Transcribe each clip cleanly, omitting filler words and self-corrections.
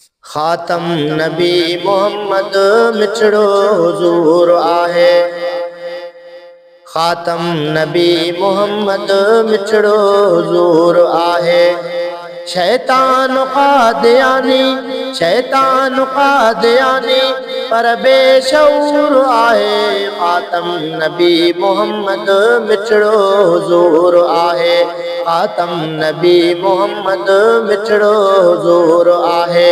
ख़ातम नबी मोहम्मद मिठड़ो हुज़ूर आहे। ख़ातम नबी मोहम्मद मिठड़ो हुज़ूर आहे। शैतान क़ादियानी, शैतान क़ादियानी पर बेशऊर आहे। ख़ातम नबी मोहम्मद मिठड़ो हुज़ूर आहे। ख़ातम नबी मोहम्मद मिठड़ो हुज़ूर आहे।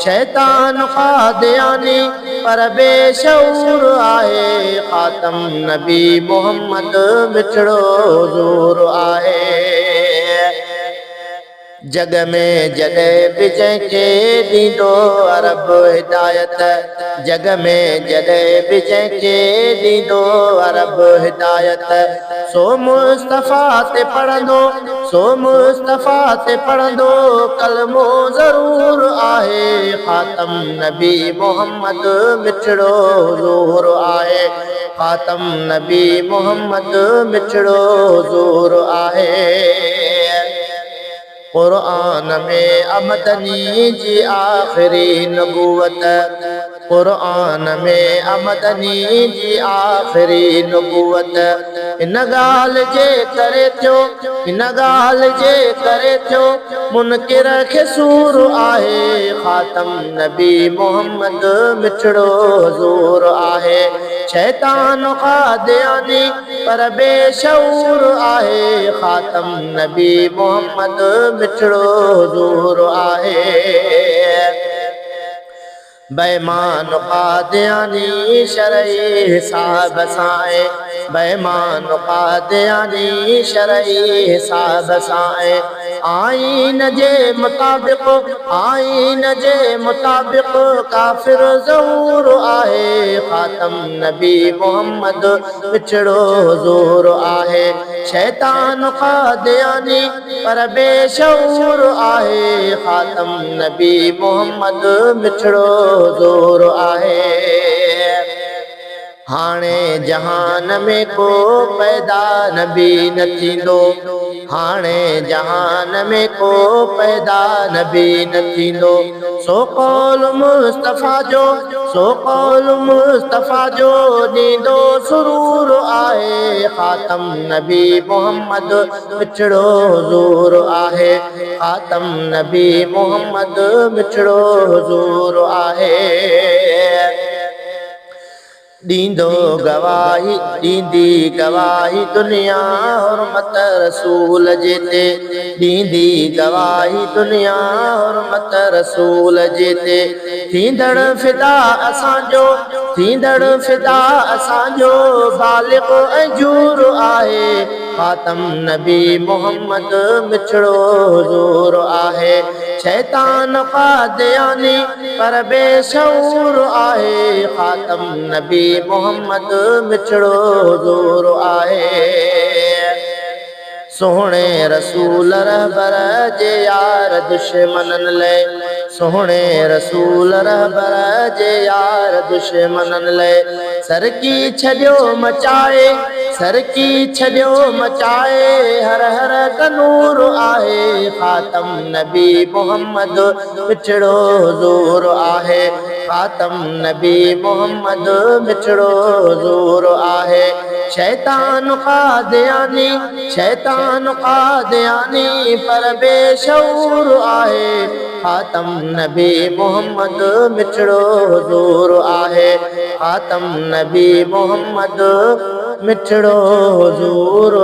शैतान क़ादियानी पर बेशऊर आहे। ख़ातम नबी मोहम्मद मिठड़ो हुज़ूर आहे। जग में जॾहिं बि जंहिंखे ॾींदो अरब हिदायत, जग में जॾहिं बि जंहिंखे ॾींदो अरब हिदायत, सो मुस्तफ़ा ते पढ़ंदो, सो मुस्तफ़ा ते पढ़ंदो कलमो ज़रूर आहे। ख़ातम नबी मोहम्मद मिठड़ो हुज़ूर आहे। ख़ातम नबी मोहम्मद मिठड़ो हुज़ूर आहे। क़ुरआन में अमदनी जी आख़िरी नबूवत, क़ुरआन में अमदनी जी आख़िरी नबूवत, इन ॻाल्हि जे करे थियो, इन ॻाल्हि जे करे थियो मुनकिर खे सूर आहे। ख़ातम नबी मोहम्मद मिठड़ो हुज़ूर आहे। शैतान क़ादियानी पर बेशऊर आहे। ख़ातम नबी मोहम्मद मिठड़ो हुज़ूर आहे। बेईमान क़ादियानी शरई हिसाब सां, बेईमान क़ादियानी शरई हिसाब सां, आईन जे मुताबिक़, आईन जे मुताबिक़ काफ़िर ज़रूर आहे। ख़ातम नबी मोहम्मद मिठड़ो हुज़ूर आहे। शैतान क़ादियानी पर बेशऊर आहे। ख़ातम नबी मोहम्मद मिठड़ो हुज़ूर आहे। हाणे जहान में को पैदा नबी न थींदो, हाणे जहान में को पैदा नबी न थींदो, सो कौल मुस्तफ़ा जो, सो कौल मुस्तफ़ा जो ॾींदो सुरूर आहे। ख़ातम नबी मोहम्मद मिठड़ो हुज़ूर आहे। ख़ातम नबी मोहम्मद मिठड़ो हुज़ूर आहे। ॾींदो गवाही, ॾींदी गवाही दुनिया हुरमत रसूल जे ते, ॾींदी गवाही दुनिया हुरमत रसूल जे ते, थींदड़ फिदा असांजो, थींदड़ फिदा असांजो बालिग़ ऐं जूर आहे। ख़ातम नबी मोहम्मद मिठड़ो हुज़ूर आहे। शैतान क़ादियानी पर बेशऊर आहे। ख़ातम नबी मोहम्मद मिठड़ो हुज़ूर आहे। सोहणे रसूल रहबर जे यार दुश्मनन ले, सोहणे रसूल रहबर जे यार दुश्मनन ले, सरकी छॾियो मचाए, सरकी छॾियो मचाए हर हर तनूर आहे। ख़ातम नबी मोहम्मद मिठड़ो हुज़ूर आहे। ख़ातम नबी मोहम्मद मिठड़ो हुज़ूर आहे। शैतान क़ादियानी, शैतान क़ादियानी पर बेशऊर आहे। ख़ातम नबी मोहम्मद मिठड़ो हुज़ूर आहे। ख़ातम नबी मोहम्मद मिठड़ो हुज़ूर